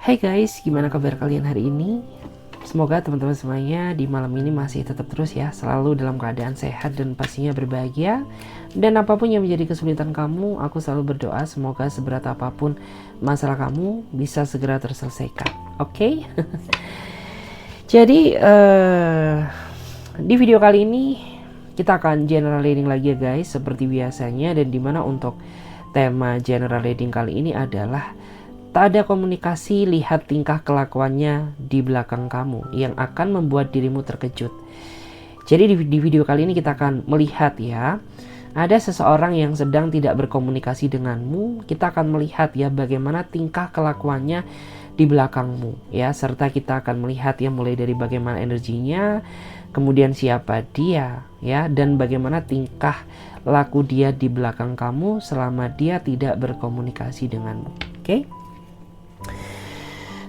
Hai guys, gimana kabar kalian hari ini? Semoga teman-teman semuanya di malam ini masih tetap terus ya, selalu dalam keadaan sehat dan pastinya berbahagia. Dan apapun yang menjadi kesulitan kamu, aku selalu berdoa semoga seberat apapun masalah kamu bisa segera terselesaikan. Oke? Jadi di video kali ini kita akan general reading lagi ya guys, seperti biasanya, dan dimana untuk tema general reading kali ini adalah tak ada komunikasi, lihat tingkah kelakuannya di belakang kamu yang akan membuat dirimu terkejut. Jadi di video kali ini kita akan melihat ya, ada seseorang yang sedang tidak berkomunikasi denganmu. Kita akan melihat ya bagaimana tingkah kelakuannya di belakangmu ya, serta kita akan melihat ya mulai dari bagaimana energinya, kemudian siapa dia ya, dan bagaimana tingkah laku dia di belakang kamu selama dia tidak berkomunikasi denganmu. Oke?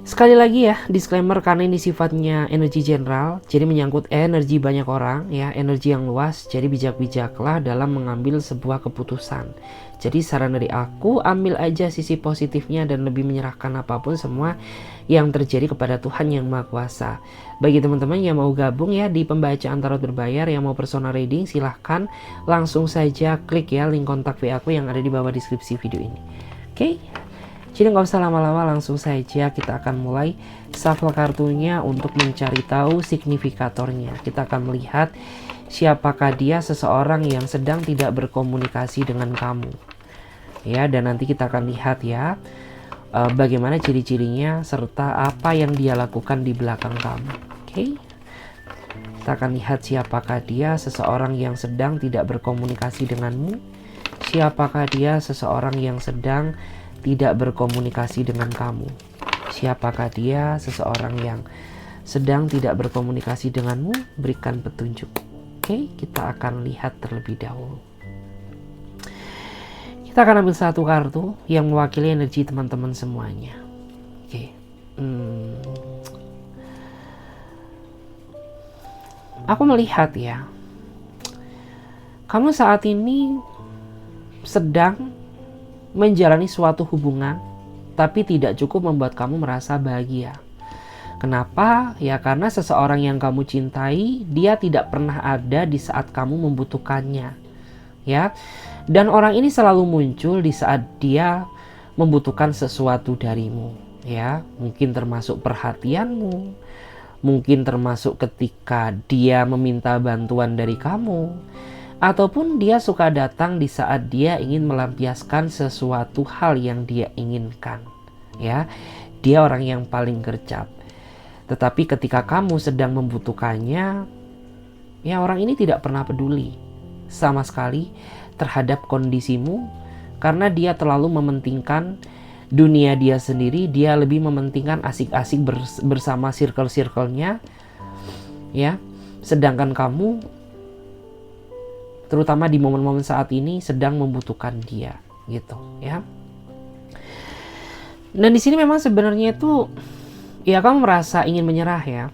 Sekali lagi ya, disclaimer karena ini sifatnya energi general, jadi menyangkut energi banyak orang ya, energi yang luas, jadi bijak-bijaklah dalam mengambil sebuah keputusan. Jadi saran dari aku, ambil aja sisi positifnya dan lebih menyerahkan apapun semua yang terjadi kepada Tuhan yang Maha Kuasa. Bagi teman-teman yang mau gabung ya di pembacaan tarot berbayar, yang mau personal reading, silahkan langsung saja klik ya link kontak WA aku yang ada di bawah deskripsi video ini. Oke? Jadi nggak usah lama-lama, langsung saja kita akan mulai shuffle kartunya untuk mencari tahu signifikatornya. Kita akan melihat siapakah dia seseorang yang sedang tidak berkomunikasi dengan kamu. Ya, dan nanti kita akan lihat ya bagaimana ciri-cirinya serta apa yang dia lakukan di belakang kamu. Oke. Kita akan lihat siapakah dia seseorang yang sedang tidak berkomunikasi denganmu. Siapakah dia seseorang yang sedang tidak berkomunikasi dengan kamu. Siapakah dia seseorang yang sedang tidak berkomunikasi denganmu? Berikan petunjuk. Oke, kita akan lihat terlebih dahulu. Kita akan ambil satu kartu yang mewakili energi teman-teman semuanya. Oke. Aku melihat ya, kamu saat ini sedang menjalani suatu hubungan, tapi tidak cukup membuat kamu merasa bahagia. Kenapa? Ya karena seseorang yang kamu cintai, dia tidak pernah ada di saat kamu membutuhkannya. Ya. Dan orang ini selalu muncul di saat dia membutuhkan sesuatu darimu, ya. Mungkin termasuk perhatianmu, mungkin termasuk ketika dia meminta bantuan dari kamu, ataupun dia suka datang di saat dia ingin melampiaskan sesuatu hal yang dia inginkan. Ya, dia orang yang paling gercep. Tetapi ketika kamu sedang membutuhkannya, ya orang ini tidak pernah peduli sama sekali terhadap kondisimu, karena dia terlalu mementingkan dunia dia sendiri. Dia lebih mementingkan asik-asik bersama circle-circle-nya. Ya, sedangkan kamu terutama di momen-momen saat ini sedang membutuhkan dia gitu ya. Dan di sini memang sebenarnya itu ya kamu merasa ingin menyerah ya,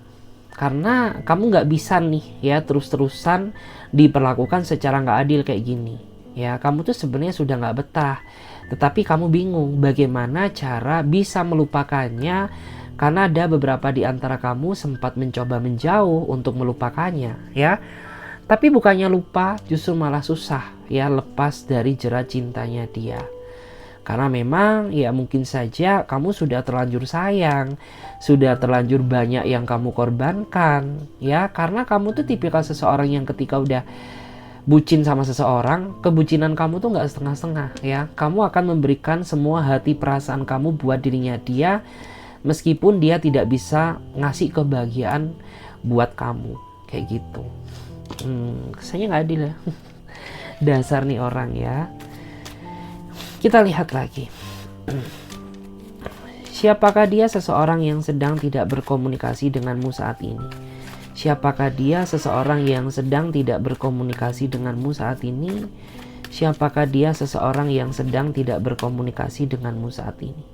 karena kamu nggak bisa nih ya terus-terusan diperlakukan secara nggak adil kayak gini ya. Kamu tuh sebenarnya sudah nggak betah, tetapi kamu bingung bagaimana cara bisa melupakannya, karena ada beberapa di antara kamu sempat mencoba menjauh untuk melupakannya ya. Tapi bukannya lupa, justru malah susah ya lepas dari jerat cintanya dia. Karena memang ya mungkin saja kamu sudah terlanjur sayang, sudah terlanjur banyak yang kamu korbankan ya. Karena kamu tuh tipikal seseorang yang ketika udah bucin sama seseorang, kebucinan kamu tuh gak setengah-setengah ya. Kamu akan memberikan semua hati perasaan kamu buat dirinya dia, meskipun dia tidak bisa ngasih kebahagiaan buat kamu kayak gitu. Kesannya nggak adil ya. Dasar nih orang ya. Kita lihat lagi. Siapakah dia seseorang yang sedang tidak berkomunikasi denganmu saat ini? Siapakah dia seseorang yang sedang tidak berkomunikasi denganmu saat ini? Siapakah dia seseorang yang sedang tidak berkomunikasi denganmu saat ini?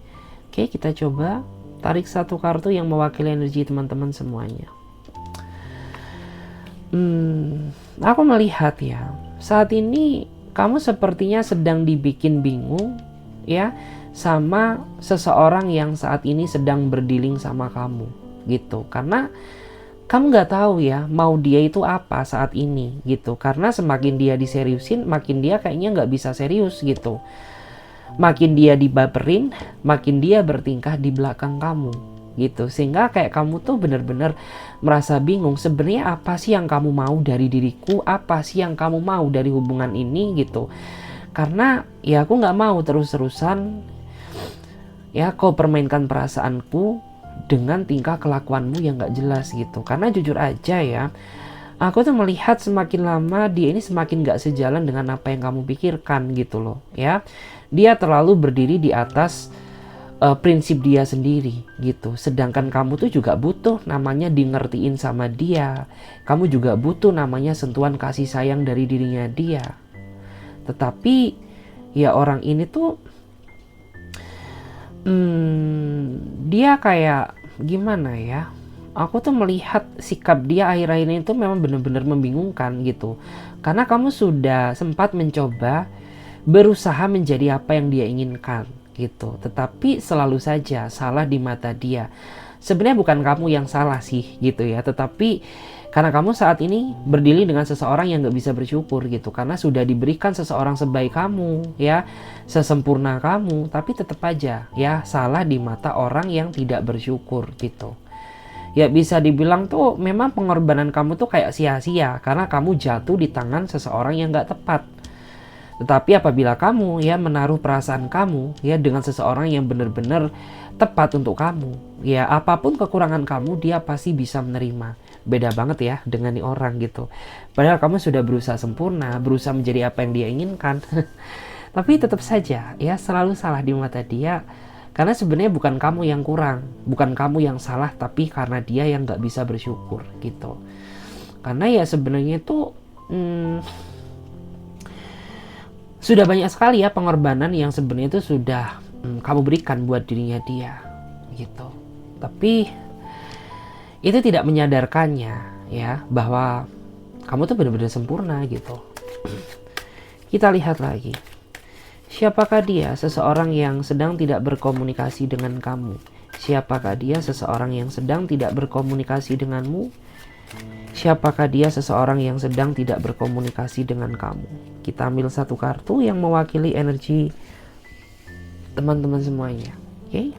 Oke, kita coba tarik satu kartu yang mewakili energi teman-teman semuanya. Aku melihat ya, saat ini kamu sepertinya sedang dibikin bingung ya, sama seseorang yang saat ini sedang berdealing sama kamu gitu. Karena kamu nggak tahu ya mau dia itu apa saat ini gitu. Karena semakin dia diseriusin, makin dia kayaknya nggak bisa serius gitu. Makin dia dibaperin, makin dia bertingkah di belakang kamu gitu. Sehingga kayak kamu tuh bener-bener merasa bingung, sebenarnya apa sih yang kamu mau dari diriku, apa sih yang kamu mau dari hubungan ini gitu. Karena ya aku nggak mau terus-terusan ya kau permainkan perasaanku dengan tingkah kelakuanmu yang gak jelas gitu. Karena jujur aja ya, aku tuh melihat semakin lama dia ini semakin gak sejalan dengan apa yang kamu pikirkan gitu loh ya. Dia terlalu berdiri di atas prinsip dia sendiri gitu. Sedangkan kamu tuh juga butuh namanya di ngertiin sama dia. Kamu juga butuh namanya sentuhan kasih sayang dari dirinya dia. Tetapi ya orang ini tuh dia kayak gimana ya, aku tuh melihat sikap dia akhir-akhir ini tuh memang benar-benar membingungkan gitu. Karena kamu sudah sempat mencoba berusaha menjadi apa yang dia inginkan gitu, tetapi selalu saja salah di mata dia. Sebenarnya bukan kamu yang salah sih gitu ya, tetapi karena kamu saat ini berdiri dengan seseorang yang gak bisa bersyukur gitu. Karena sudah diberikan seseorang sebaik kamu ya, sesempurna kamu, tapi tetap aja ya salah di mata orang yang tidak bersyukur gitu. Ya bisa dibilang tuh memang pengorbanan kamu tuh kayak sia-sia karena kamu jatuh di tangan seseorang yang gak tepat. Tetapi apabila kamu ya menaruh perasaan kamu ya dengan seseorang yang benar-benar tepat untuk kamu, ya apapun kekurangan kamu dia pasti bisa menerima. Beda banget ya dengan nih orang gitu. Padahal kamu sudah berusaha sempurna, berusaha menjadi apa yang dia inginkan. Tapi tetap saja ya selalu salah di mata dia. Karena sebenarnya bukan kamu yang kurang, bukan kamu yang salah, tapi karena dia yang gak bisa bersyukur gitu. Karena ya sebenarnya itu sudah banyak sekali ya pengorbanan yang sebenarnya itu sudah kamu berikan buat dirinya dia gitu. Tapi itu tidak menyadarkannya ya bahwa kamu tuh benar-benar sempurna gitu. Kita lihat lagi. Siapakah dia? Seseorang yang sedang tidak berkomunikasi dengan kamu. Siapakah dia? Seseorang yang sedang tidak berkomunikasi denganmu. Siapakah dia? Seseorang yang sedang tidak berkomunikasi dengan kamu. Kita ambil satu kartu yang mewakili energi teman-teman semuanya. Oke?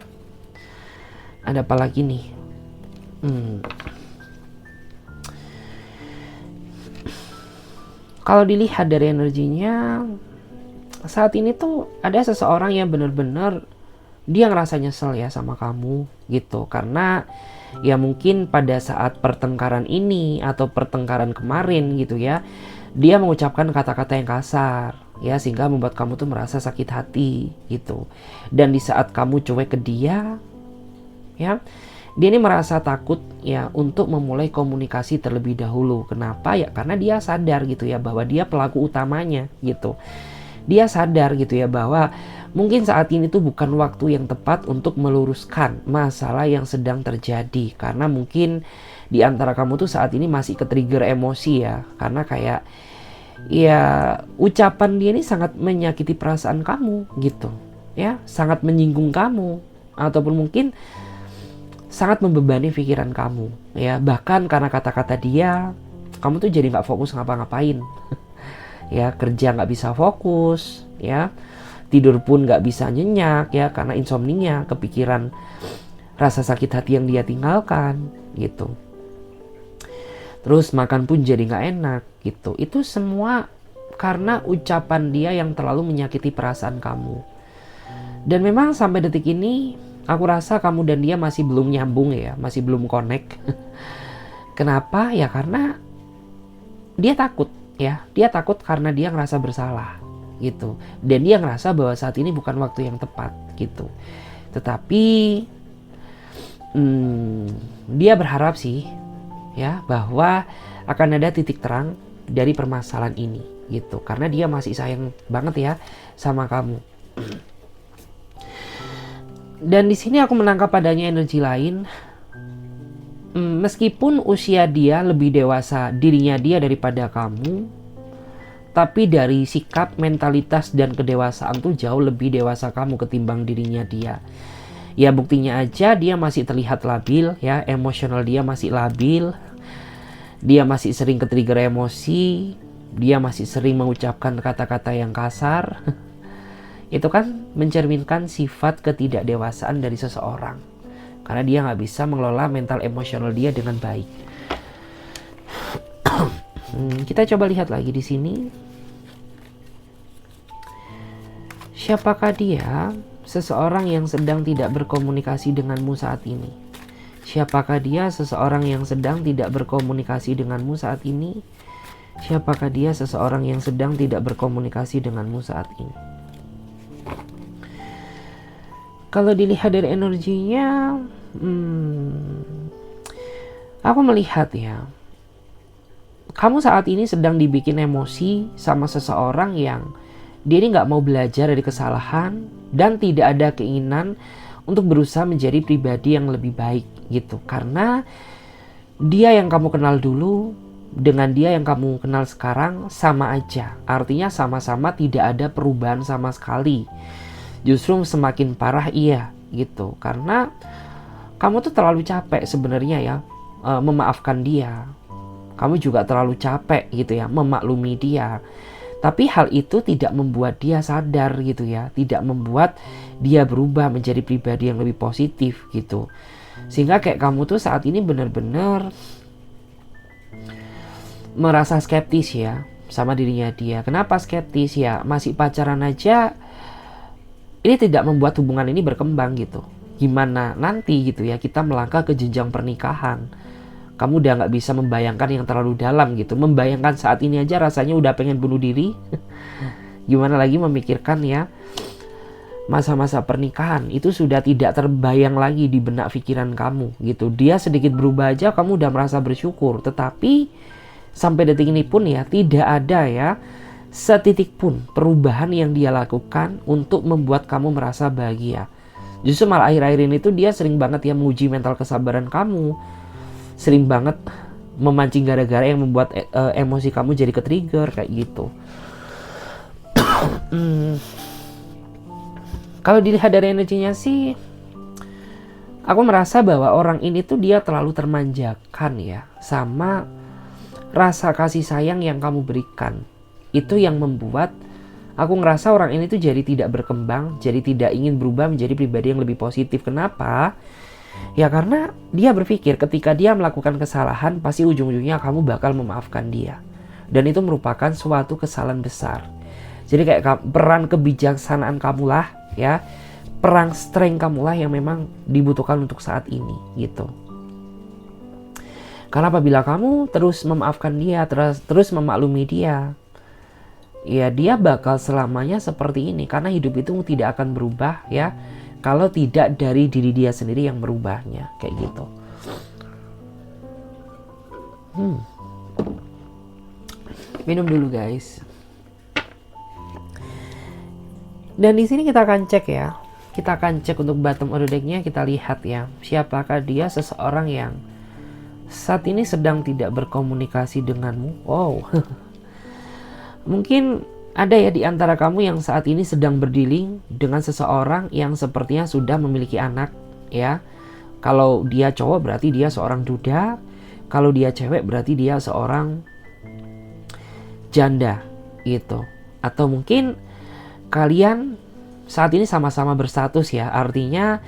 Ada apa lagi nih? Kalau dilihat dari energinya, saat ini tuh ada seseorang yang benar-benar dia ngerasa nyesel ya sama kamu gitu. Karena ya mungkin pada saat pertengkaran ini atau pertengkaran kemarin gitu ya, dia mengucapkan kata-kata yang kasar ya, sehingga membuat kamu tuh merasa sakit hati gitu. Dan di saat kamu cuek ke dia ya, dia ini merasa takut ya untuk memulai komunikasi terlebih dahulu. Kenapa ya? Karena dia sadar gitu ya bahwa dia pelaku utamanya gitu. Dia sadar gitu ya bahwa mungkin saat ini tuh bukan waktu yang tepat untuk meluruskan masalah yang sedang terjadi. Karena mungkin di antara kamu tuh saat ini masih ke-trigger emosi ya. Karena kayak ya ucapan dia ini sangat menyakiti perasaan kamu gitu ya, sangat menyinggung kamu, ataupun mungkin sangat membebani pikiran kamu ya. Bahkan karena kata-kata dia, kamu tuh jadi gak fokus ngapa-ngapain ya, kerja gak bisa fokus ya, tidur pun gak bisa nyenyak ya, karena insomnia, kepikiran rasa sakit hati yang dia tinggalkan gitu. Terus makan pun jadi gak enak gitu. Itu semua karena ucapan dia yang terlalu menyakiti perasaan kamu. Dan memang sampai detik ini aku rasa kamu dan dia masih belum nyambung ya, masih belum connect. Kenapa? Ya karena dia takut ya. Dia takut karena dia ngerasa bersalah gitu. Dan dia ngerasa bahwa saat ini bukan waktu yang tepat gitu. Tetapi dia berharap sih ya bahwa akan ada titik terang dari permasalahan ini gitu. Karena dia masih sayang banget ya sama kamu. Dan di sini aku menangkap adanya energi lain. Meskipun usia dia lebih dewasa dirinya dia daripada kamu, Tapi dari sikap, mentalitas, dan kedewasaan tuh jauh lebih dewasa kamu ketimbang dirinya dia. Ya buktinya aja dia masih terlihat labil ya, emosional dia masih labil. Dia masih sering ke-trigger emosi, dia masih sering mengucapkan kata-kata yang kasar. Itu kan mencerminkan sifat ketidakdewasaan dari seseorang. Karena dia nggak bisa mengelola mental emosional dia dengan baik. Kita coba lihat lagi di sini. Siapakah dia? Seseorang yang sedang tidak berkomunikasi denganmu saat ini. Siapakah dia? Seseorang yang sedang tidak berkomunikasi denganmu saat ini. Siapakah dia? Seseorang yang sedang tidak berkomunikasi denganmu saat ini. Kalau dilihat dari energinya, aku melihat ya, kamu saat ini sedang dibikin emosi sama seseorang yang dia ini nggak mau belajar dari kesalahan dan tidak ada keinginan untuk berusaha menjadi pribadi yang lebih baik gitu. Karena dia yang kamu kenal dulu dengan dia yang kamu kenal sekarang sama aja. Artinya sama-sama tidak ada perubahan sama sekali. Justru semakin parah gitu. Karena kamu tuh terlalu capek sebenarnya ya memaafkan dia. Kamu juga terlalu capek gitu ya memaklumi dia. Tapi hal itu tidak membuat dia sadar gitu ya, tidak membuat dia berubah menjadi pribadi yang lebih positif gitu. Sehingga kayak kamu tuh saat ini benar-benar merasa skeptis ya sama dirinya dia. Kenapa skeptis ya? Masih pacaran aja ini tidak membuat hubungan ini berkembang gitu. Gimana nanti gitu ya kita melangkah ke jenjang pernikahan. Kamu udah nggak bisa membayangkan yang terlalu dalam gitu. Membayangkan saat ini aja rasanya udah pengen bunuh diri. Gimana lagi memikirkan ya masa-masa pernikahan. Itu sudah tidak terbayang lagi di benak pikiran kamu gitu. Dia sedikit berubah aja kamu udah merasa bersyukur. Tetapi sampai detik ini pun ya tidak ada ya setitik pun perubahan yang dia lakukan untuk membuat kamu merasa bahagia. Justru malah akhir-akhir ini tuh dia sering banget ya menguji mental kesabaran kamu. Sering banget memancing gara-gara yang membuat emosi kamu jadi ke-trigger kayak gitu. Kalau dilihat dari energinya sih, aku merasa bahwa orang ini tuh dia terlalu termanjakan ya sama rasa kasih sayang yang kamu berikan. Itu yang membuat aku ngerasa orang ini tuh jadi tidak berkembang, jadi tidak ingin berubah menjadi pribadi yang lebih positif. Kenapa? Ya karena dia berpikir ketika dia melakukan kesalahan pasti ujung-ujungnya kamu bakal memaafkan dia. Dan itu merupakan suatu kesalahan besar. Jadi kayak peran kebijaksanaan kamulah ya, peran strength kamulah yang memang dibutuhkan untuk saat ini gitu. Karena apabila kamu terus memaafkan dia, terus memaklumi dia, ya dia bakal selamanya seperti ini. Karena hidup itu tidak akan berubah ya kalau tidak dari diri dia sendiri yang merubahnya kayak gitu. Minum dulu guys. Dan di sini kita akan cek ya. Kita akan cek untuk bottom of the deck-nya, kita lihat ya. Siapakah dia? Seseorang yang saat ini sedang tidak berkomunikasi denganmu. Wow. Mungkin ada ya di antara kamu yang saat ini sedang berdealing dengan seseorang yang sepertinya sudah memiliki anak ya. Kalau dia cowok berarti dia seorang duda. Kalau dia cewek berarti dia seorang janda gitu. Atau mungkin kalian saat ini sama-sama berstatus ya. Artinya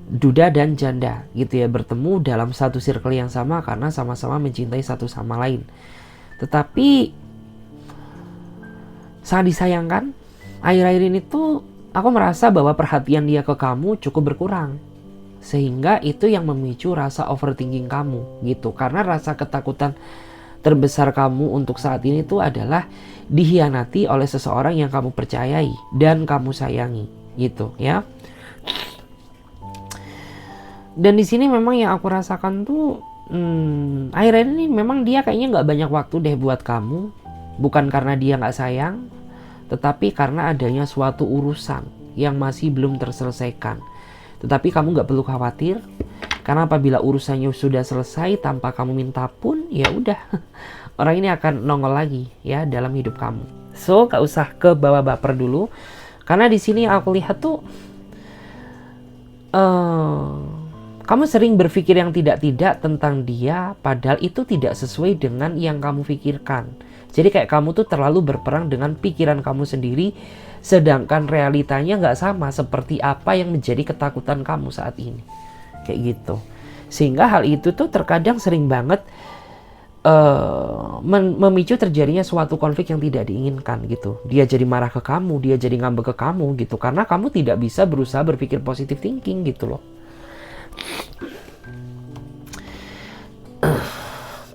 duda dan janda gitu ya, bertemu dalam satu circle yang sama karena sama-sama mencintai satu sama lain. Tetapi sangat disayangkan, akhir-akhir ini tuh aku merasa bahwa perhatian dia ke kamu cukup berkurang. Sehingga itu yang memicu rasa overthinking kamu gitu. Karena rasa ketakutan terbesar kamu untuk saat ini tuh adalah dihianati oleh seseorang yang kamu percayai dan kamu sayangi gitu ya. Dan di sini memang yang aku rasakan tuh akhir-akhir ini memang dia kayaknya nggak banyak waktu deh buat kamu. Bukan karena dia nggak sayang, tetapi karena adanya suatu urusan yang masih belum terselesaikan. Tetapi kamu nggak perlu khawatir, Karena apabila urusannya sudah selesai tanpa kamu minta pun, ya udah, orang ini akan nongol lagi ya dalam hidup kamu. So, gak usah ke bawah baper dulu. Karena di sini aku lihat tuh kamu sering berpikir yang tidak-tidak tentang dia, padahal itu tidak sesuai dengan yang kamu pikirkan. Jadi kayak kamu tuh terlalu berperang dengan pikiran kamu sendiri, sedangkan realitanya nggak sama seperti apa yang menjadi ketakutan kamu saat ini. Kayak gitu. Sehingga hal itu tuh terkadang sering banget memicu terjadinya suatu konflik yang tidak diinginkan gitu. Dia jadi marah ke kamu, dia jadi ngambek ke kamu gitu, karena kamu tidak bisa berusaha berpikir positive thinking gitu loh.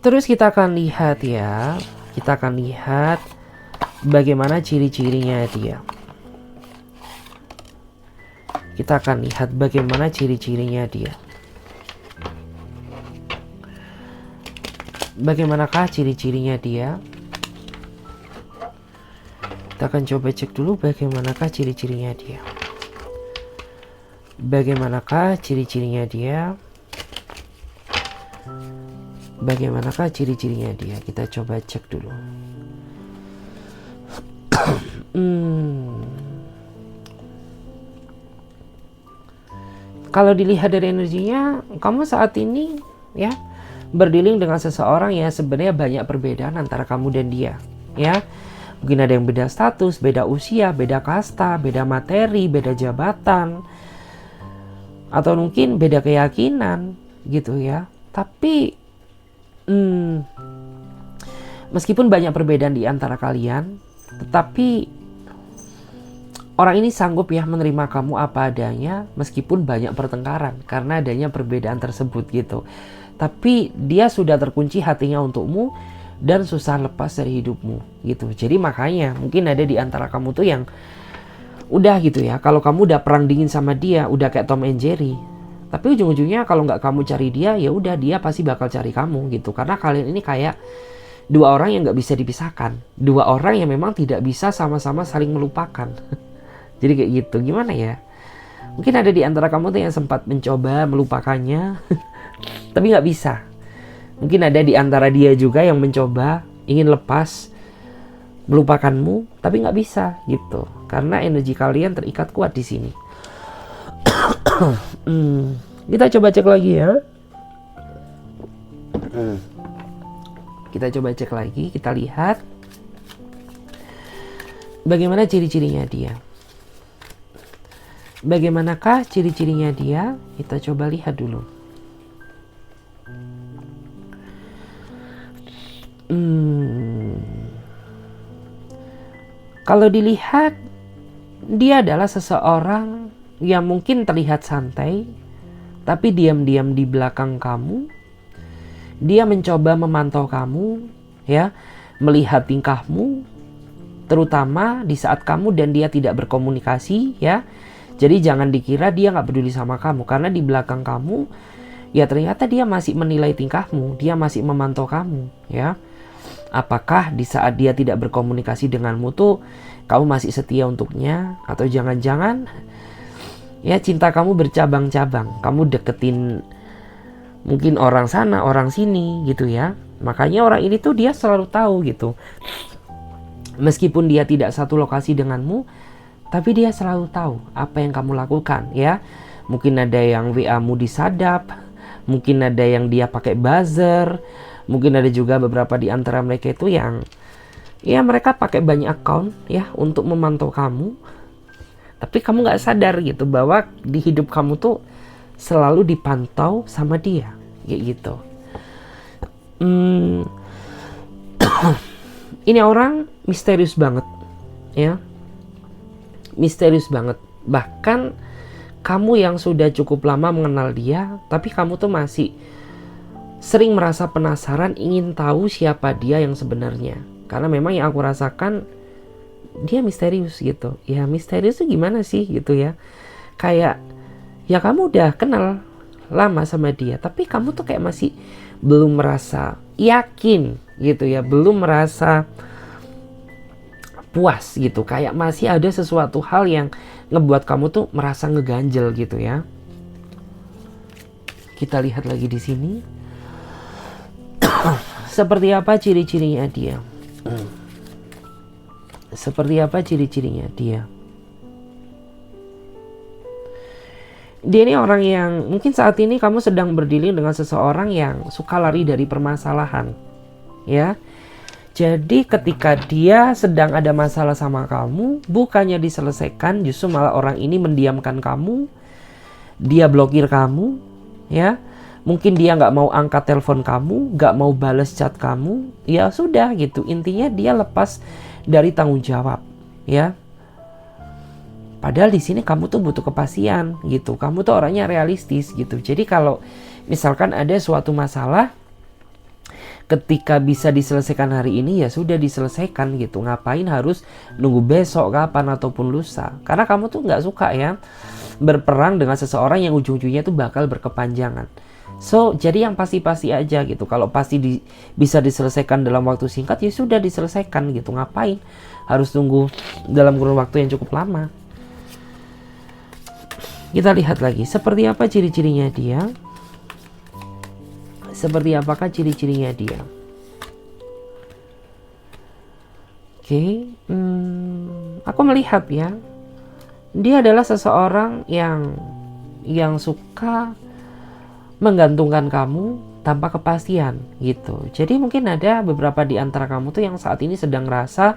Terus kita akan lihat ya, kita akan lihat bagaimana ciri-cirinya dia. Kita akan lihat bagaimana ciri-cirinya dia. Bagaimanakah ciri-cirinya dia? Kita akan coba cek dulu bagaimanakah ciri-cirinya dia. Bagaimanakah ciri-cirinya dia? Bagaimanakah ciri-cirinya dia? Kita coba cek dulu. Kalau dilihat dari energinya, kamu saat ini ya berdealing dengan seseorang yang sebenarnya banyak perbedaan antara kamu dan dia, ya. Mungkin ada yang beda status, beda usia, beda kasta, beda materi, beda jabatan, atau mungkin beda keyakinan, gitu ya. Tapi, meskipun banyak perbedaan di antara kalian, tetapi orang ini sanggup ya menerima kamu apa adanya, meskipun banyak pertengkaran karena adanya perbedaan tersebut gitu. Tapi dia sudah terkunci hatinya untukmu dan susah lepas dari hidupmu gitu. Jadi makanya mungkin ada di antara kamu tuh yang udah gitu ya, kalau kamu udah perang dingin sama dia, udah kayak Tom and Jerry, tapi ujung-ujungnya kalau nggak kamu cari dia, ya udah dia pasti bakal cari kamu gitu. Karena kalian ini kayak dua orang yang nggak bisa dipisahkan, dua orang yang memang tidak bisa sama-sama saling melupakan. Jadi kayak gitu, gimana ya? Mungkin ada di antara kamu tuh yang sempat mencoba melupakannya tapi nggak bisa. Mungkin ada di antara dia juga yang mencoba ingin lepas melupakanmu, tapi nggak bisa gitu. Karena energi kalian terikat kuat di sini. Kita coba cek lagi ya. Kita coba cek lagi, kita lihat bagaimana ciri-cirinya dia. Bagaimanakah ciri-cirinya dia? Kita coba lihat dulu. Kalau dilihat, dia adalah seseorang yang mungkin terlihat santai, tapi diam-diam di belakang kamu. Dia mencoba memantau kamu, ya, melihat tingkahmu, terutama di saat kamu dan dia tidak berkomunikasi, ya. Jadi jangan dikira dia nggak peduli sama kamu, karena di belakang kamu, ya ternyata dia masih menilai tingkahmu, dia masih memantau kamu, ya. Apakah di saat dia tidak berkomunikasi denganmu tuh kamu masih setia untuknya, atau jangan-jangan ya cinta kamu bercabang-cabang, kamu deketin mungkin orang sana, orang sini gitu ya. Makanya orang ini tuh dia selalu tahu gitu. Meskipun dia tidak satu lokasi denganmu, tapi dia selalu tahu apa yang kamu lakukan ya. Mungkin ada yang WA-mu disadap, mungkin ada yang dia pakai buzzer, mungkin ada juga beberapa di antara mereka itu yang ya mereka pakai banyak account ya untuk memantau kamu. Tapi kamu gak sadar gitu bahwa di hidup kamu tuh selalu dipantau sama dia, kayak gitu. Ini orang misterius banget, ya, misterius banget. Bahkan kamu yang sudah cukup lama mengenal dia, tapi kamu tuh masih sering merasa penasaran, ingin tahu siapa dia yang sebenarnya. Karena memang yang aku rasakan dia misterius gitu. Ya misterius tuh gimana sih gitu ya. Kayak ya kamu udah kenal lama sama dia, tapi kamu tuh kayak masih belum merasa yakin gitu ya, belum merasa puas gitu. Kayak masih ada sesuatu hal yang ngebuat kamu tuh merasa ngeganjel gitu ya. Kita lihat lagi di sini. Seperti apa ciri-cirinya dia? Seperti apa ciri-cirinya dia? Dia ini orang yang mungkin saat ini kamu sedang berdealing dengan seseorang yang suka lari dari permasalahan, ya. Jadi ketika dia sedang ada masalah sama kamu, bukannya diselesaikan, justru malah orang ini mendiamkan kamu, dia blokir kamu, ya. Mungkin dia nggak mau angkat telepon kamu, nggak mau bales chat kamu, ya sudah gitu. Intinya dia lepas dari tanggung jawab, ya. Padahal di sini kamu tuh butuh kepastian gitu. Kamu tuh orangnya realistis gitu. Jadi kalau misalkan ada suatu masalah, ketika bisa diselesaikan hari ini ya sudah diselesaikan gitu. Ngapain harus nunggu besok, kapan ataupun lusa? Karena kamu tuh nggak suka ya berperang dengan seseorang yang ujung-ujungnya tuh bakal berkepanjangan. So jadi yang pasti-pasti aja gitu. Kalau pasti bisa diselesaikan dalam waktu singkat ya sudah diselesaikan gitu. Ngapain harus tunggu dalam kurun waktu yang cukup lama? Kita lihat lagi, seperti apa ciri-cirinya dia? Seperti apakah ciri-cirinya dia? Oke, aku melihat ya, dia adalah seseorang yang suka menggantungkan kamu tanpa kepastian gitu. Jadi mungkin ada beberapa di antara kamu tuh yang saat ini sedang merasa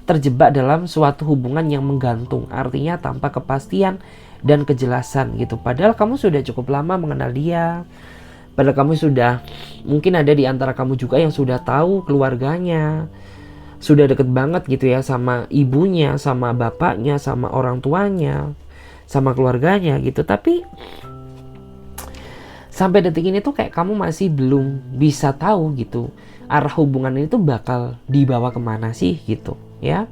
terjebak dalam suatu hubungan yang menggantung, artinya tanpa kepastian dan kejelasan gitu. Padahal kamu sudah cukup lama mengenal dia. Padahal kamu sudah, mungkin ada di antara kamu juga yang sudah tahu keluarganya, sudah deket banget gitu ya sama ibunya, sama bapaknya, sama orang tuanya, sama keluarganya gitu. Tapi sampai detik ini tuh kayak kamu masih belum bisa tahu gitu arah hubungan ini tuh bakal dibawa kemana sih gitu ya.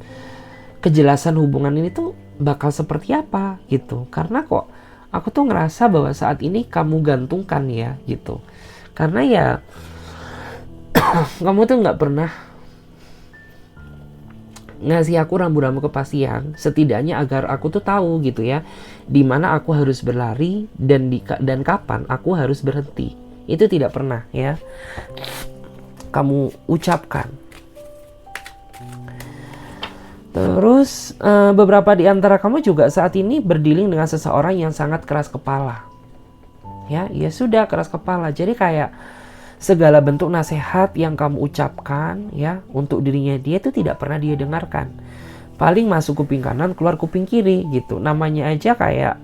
Kejelasan hubungan ini tuh bakal seperti apa gitu. Karena kok aku tuh ngerasa bahwa saat ini kamu gantungkan ya gitu. Karena ya kamu tuh nggak pernah ngasih aku rambu-rambu kepastian, setidaknya agar aku tuh tahu gitu ya, di mana aku harus berlari dan kapan aku harus berhenti. Itu tidak pernah ya kamu ucapkan. Terus beberapa di antara kamu juga saat ini berdealing dengan seseorang yang sangat keras kepala. Ya sudah keras kepala. Jadi kayak segala bentuk nasihat yang kamu ucapkan ya untuk dirinya dia itu tidak pernah dia dengarkan. Paling masuk kuping kanan, keluar kuping kiri gitu. Namanya aja kayak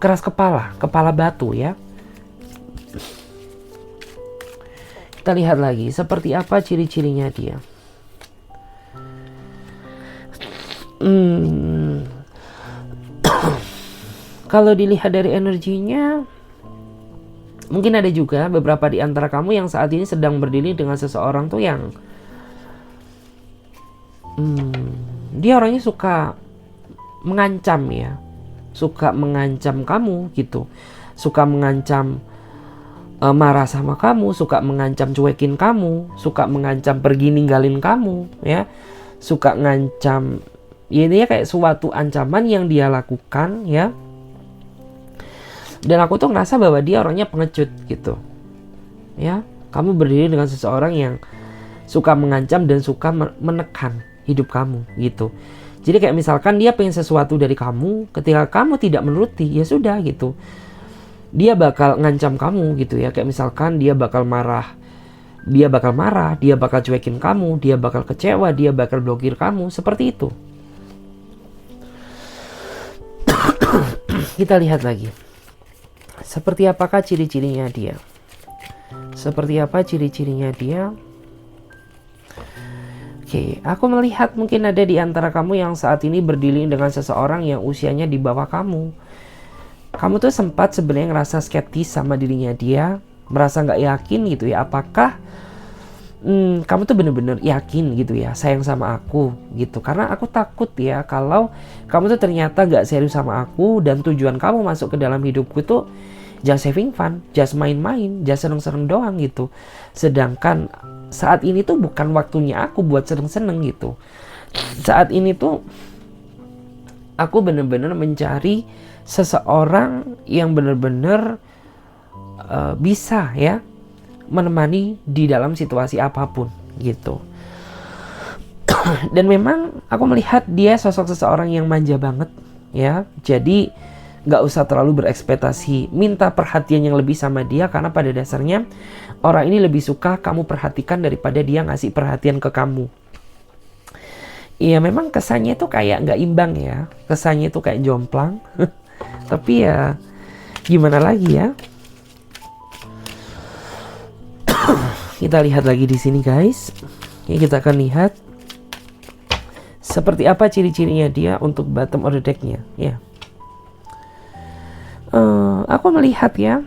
keras kepala, kepala batu ya. Kita lihat lagi seperti apa ciri-cirinya dia. Kalau dilihat dari energinya, mungkin ada juga beberapa di antara kamu yang saat ini sedang berdiri dengan seseorang tuh yang dia orangnya suka mengancam ya, suka mengancam kamu gitu, suka mengancam marah sama kamu, suka mengancam cuekin kamu, suka mengancam pergi ninggalin kamu ya, suka ngancam. Ini kayak suatu ancaman yang dia lakukan ya. Dan aku tuh ngerasa bahwa dia orangnya pengecut gitu. Ya, kamu berdiri dengan seseorang yang suka mengancam dan suka menekan hidup kamu gitu. Jadi kayak misalkan dia pengen sesuatu dari kamu, ketika kamu tidak menuruti, ya sudah gitu. Dia bakal ngancam kamu gitu ya. Kayak misalkan dia bakal marah, dia bakal cuekin kamu, dia bakal kecewa, dia bakal blokir kamu, seperti itu. Kita lihat lagi. Seperti apakah ciri-cirinya dia? Seperti apa ciri-cirinya dia? Oke, aku melihat mungkin ada di antara kamu yang saat ini berdealing dengan seseorang yang usianya di bawah kamu. Kamu tuh sempat sebenarnya ngerasa skeptis sama dirinya dia, merasa nggak yakin gitu ya, apakah kamu tuh bener-bener yakin gitu ya sayang sama aku gitu. Karena aku takut ya kalau kamu tuh ternyata gak serius sama aku dan tujuan kamu masuk ke dalam hidupku tuh just having fun, just main-main, just seneng-seneng doang gitu. Sedangkan saat ini tuh bukan waktunya aku buat seneng-seneng gitu. Saat ini tuh aku bener-bener mencari seseorang yang bener-bener bisa ya menemani di dalam situasi apapun gitu. Dan memang aku melihat dia sosok seseorang yang manja banget ya. Jadi nggak usah terlalu berekspektasi minta perhatian yang lebih sama dia, karena pada dasarnya orang ini lebih suka kamu perhatikan daripada dia ngasih perhatian ke kamu. Iya, memang kesannya itu kayak nggak imbang ya, kesannya itu kayak jomplang. Tapi ya gimana lagi ya. Kita lihat lagi di sini guys. Ya, kita akan lihat seperti apa ciri-cirinya dia untuk bottom of the deck-nya ya. Aku melihat ya,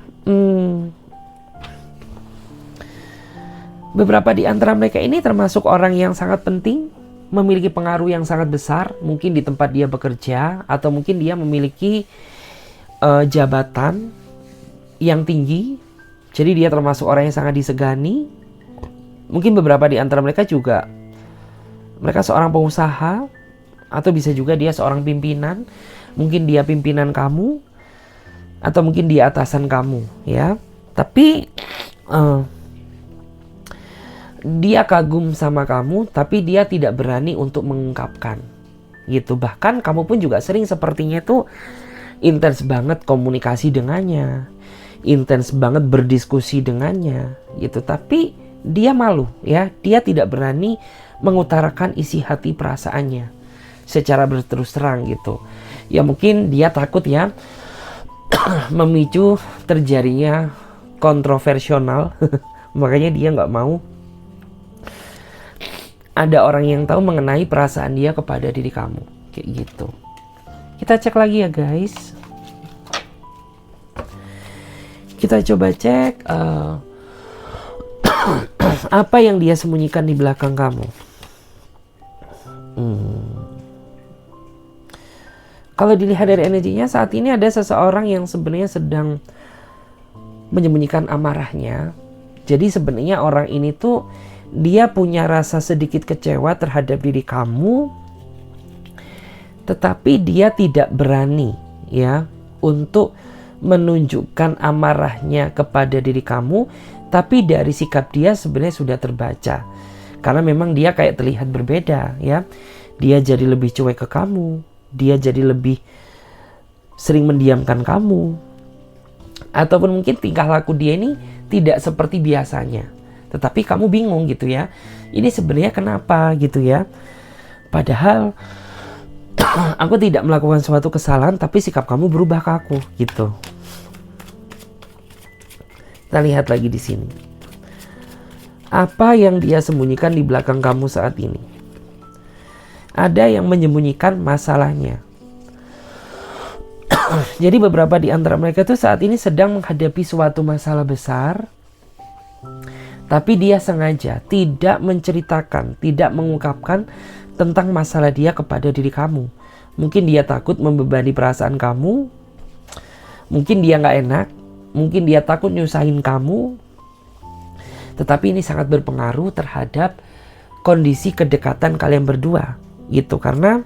beberapa di antara mereka ini termasuk orang yang sangat penting, memiliki pengaruh yang sangat besar, mungkin di tempat dia bekerja, atau mungkin dia memiliki jabatan yang tinggi. Jadi dia termasuk orang yang sangat disegani. Mungkin beberapa di antara mereka juga mereka seorang pengusaha, atau bisa juga dia seorang pimpinan. Mungkin dia pimpinan kamu, atau mungkin dia atasan kamu ya. Tapi dia kagum sama kamu, tapi dia tidak berani untuk mengungkapkan gitu. Bahkan kamu pun juga sering sepertinya tuh intens banget komunikasi dengannya, intens banget berdiskusi dengannya gitu. Tapi dia malu ya, dia tidak berani mengutarakan isi hati perasaannya secara berterus terang gitu. Ya mungkin dia takut ya memicu terjadinya kontroversial. Makanya dia nggak mau ada orang yang tahu mengenai perasaan dia kepada diri kamu kayak gitu. Kita cek lagi ya guys. Kita coba cek apa yang dia sembunyikan di belakang kamu. Kalau dilihat dari energinya saat ini ada seseorang yang sebenarnya sedang menyembunyikan amarahnya. Jadi sebenarnya orang ini tuh dia punya rasa sedikit kecewa terhadap diri kamu, tetapi dia tidak berani ya untuk menunjukkan amarahnya kepada diri kamu. Tapi dari sikap dia sebenarnya sudah terbaca. Karena memang dia kayak terlihat berbeda ya. Dia jadi lebih cuek ke kamu. Dia jadi lebih sering mendiamkan kamu. Ataupun mungkin tingkah laku dia ini tidak seperti biasanya. Tetapi kamu bingung gitu ya. Ini sebenarnya kenapa gitu ya. Padahal aku tidak melakukan suatu kesalahan, tapi sikap kamu berubah ke aku gitu. Kita lihat lagi di sini. Apa yang dia sembunyikan di belakang kamu saat ini? Ada yang menyembunyikan masalahnya. Jadi beberapa di antara mereka tuh saat ini sedang menghadapi suatu masalah besar. Tapi dia sengaja tidak menceritakan, tidak mengungkapkan tentang masalah dia kepada diri kamu. Mungkin dia takut membebani perasaan kamu. Mungkin dia nggak enak. Mungkin dia takut nyusahin kamu. Tetapi ini sangat berpengaruh terhadap kondisi kedekatan kalian berdua gitu. Karena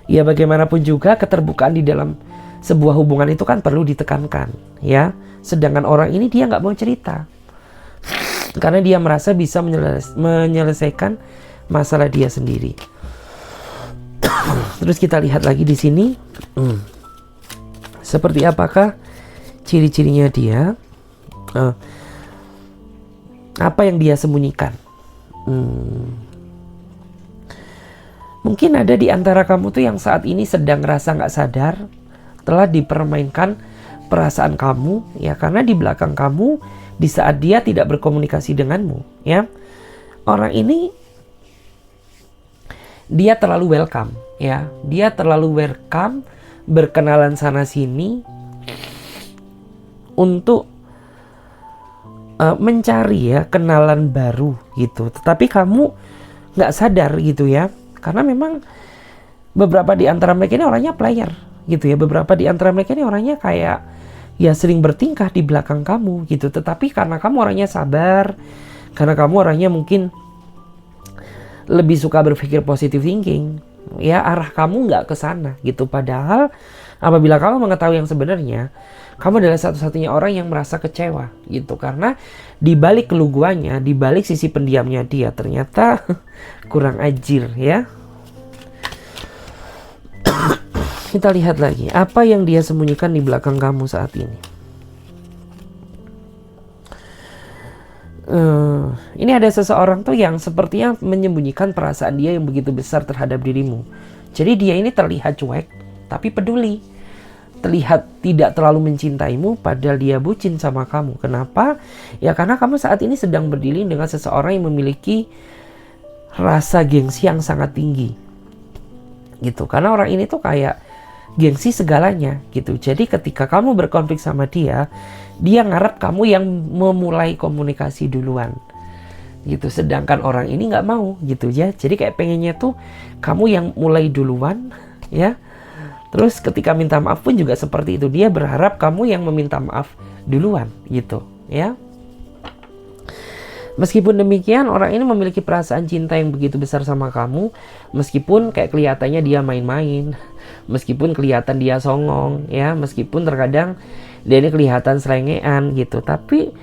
ya bagaimanapun juga keterbukaan di dalam sebuah hubungan itu kan perlu ditekankan ya. Sedangkan orang ini dia nggak mau cerita. Karena dia merasa bisa menyelesaikan masalah dia sendiri. Terus kita lihat lagi di sini. Seperti apakah ciri-cirinya dia? Apa yang dia sembunyikan? Mungkin ada di antara kamu tuh yang saat ini sedang ngerasa nggak sadar telah dipermainkan perasaan kamu ya, karena di belakang kamu di saat dia tidak berkomunikasi denganmu ya, orang ini dia terlalu welcome ya, dia terlalu welcome berkenalan sana sini untuk mencari ya kenalan baru gitu. Tetapi kamu nggak sadar gitu ya, karena memang beberapa di antara mereka ini orangnya player gitu ya. Beberapa di antara mereka ini orangnya kayak ya sering bertingkah di belakang kamu gitu. Tetapi karena kamu orangnya sabar, karena kamu orangnya mungkin lebih suka berpikir positive thinking ya, arah kamu nggak ke sana gitu. Padahal apabila kamu mengetahui yang sebenarnya, Kamu adalah satu-satunya orang yang merasa kecewa gitu, karena di balik keluguannya, di balik sisi pendiamnya dia ternyata kurang ajir ya. Kita lihat lagi apa yang dia sembunyikan di belakang kamu saat ini. Ini ada seseorang tuh yang sepertinya menyembunyikan perasaan dia yang begitu besar terhadap dirimu. Jadi dia ini terlihat cuek tapi peduli, terlihat tidak terlalu mencintaimu padahal dia bucin sama kamu. Kenapa? Ya karena kamu saat ini sedang berdiri dengan seseorang yang memiliki rasa gengsi yang sangat tinggi gitu. Karena orang ini tuh kayak gengsi segalanya gitu. Jadi ketika kamu berkonflik sama dia, dia ngarep kamu yang memulai komunikasi duluan gitu. Sedangkan orang ini nggak mau gitu ya. Jadi kayak pengennya tuh kamu yang mulai duluan ya. Terus ketika minta maaf pun juga seperti itu. Dia berharap kamu yang meminta maaf duluan gitu ya. Meskipun demikian, orang ini memiliki perasaan cinta yang begitu besar sama kamu. Meskipun kayak kelihatannya dia main-main, meskipun kelihatan dia songong ya, meskipun terkadang dia ini kelihatan selengean gitu, tapi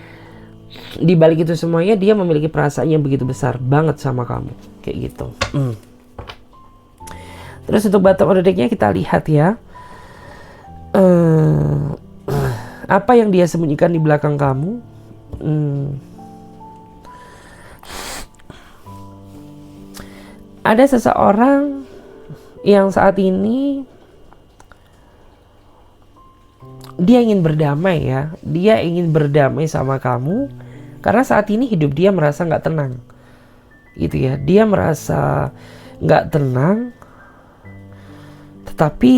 di balik itu semuanya dia memiliki perasaan yang begitu besar banget sama kamu kayak gitu. Terus untuk bottom of the deck-nya kita lihat ya, apa yang dia sembunyikan di belakang kamu. Ada seseorang yang saat ini dia ingin berdamai ya. Dia ingin berdamai sama kamu karena saat ini hidup dia merasa nggak tenang gitu ya. Dia merasa nggak tenang, tetapi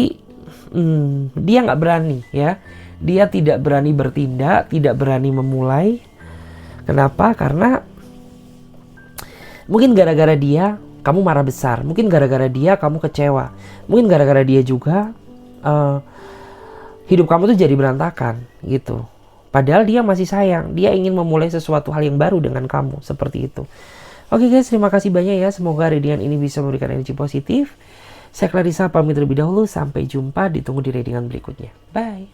dia nggak berani ya. Dia tidak berani bertindak, tidak berani memulai. Kenapa? Karena mungkin gara-gara dia kamu marah besar, mungkin gara-gara dia kamu kecewa, mungkin gara-gara dia juga hidup kamu tuh jadi berantakan gitu. Padahal dia masih sayang, dia ingin memulai sesuatu hal yang baru dengan kamu, seperti itu. Oke guys, terima kasih banyak ya, semoga readingan ini bisa memberikan energi positif. Saya Clarissa pamit terlebih dahulu, sampai jumpa, ditunggu di readingan berikutnya. Bye.